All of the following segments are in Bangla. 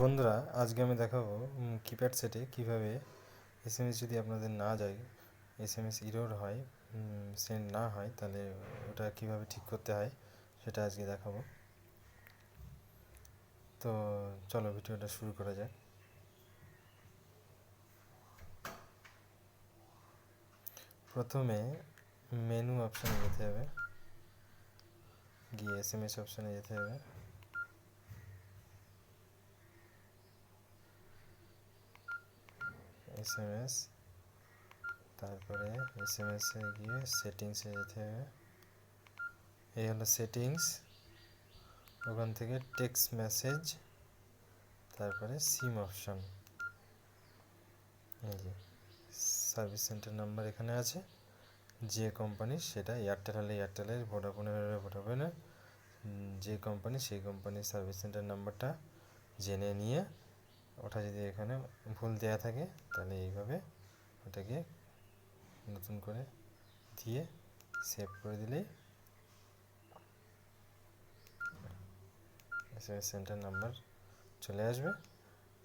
বন্ধুরা, আজকে আমি দেখাবো কিপ্যাড সেটে কিভাবে এসএমএস যদি আপনাদের না যায়, এসএমএস ইরর হয়, সেন্ড না হয়, তাহলে ওটা কিভাবে ঠিক করতে হয় সেটা আজকে দেখাবো। তো চলো ভিডিওটা শুরু করা যাক। প্রথমে মেনু অপশানে যেতে হবে, গিয়ে এসএমএস অপশানে যেতে হবে। এসএমএস, তারপরে এসএমএসে গিয়ে সেটিংসে যেতে হবে। এই হলো সেটিংস, ওখান থেকে টেক্সট মেসেজ, তারপরে সিম অপশান। এই যে সার্ভিস সেন্টার নাম্বার এখানে আছে, যে কোম্পানির সেটা এয়ারটেল হলে এয়ারটেলের, ভোডাফোনের হলে ভোডাফোনের, যে কোম্পানি সেই কোম্পানির সার্ভিস সেন্টার নাম্বারটা জেনে নিয়ে, ওটা যদি এখানে ভুল দেওয়া থাকে তাহলে এইভাবে ওটাকে নতুন করে দিয়ে সেভ করে দিলেই এসএমএস সেন্টার নাম্বার চলে আসবে।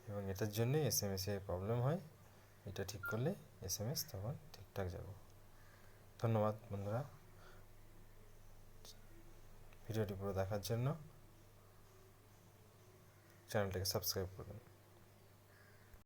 এবং এটার জন্যই এসএমএসে প্রবলেম হয়, এটা ঠিক করলে এসএমএস তখন ঠিকঠাক যাবে। ধন্যবাদ বন্ধুরা, ভিডিওটি পুরো দেখার জন্য। চ্যানেলটাকে সাবস্ক্রাইব করুন।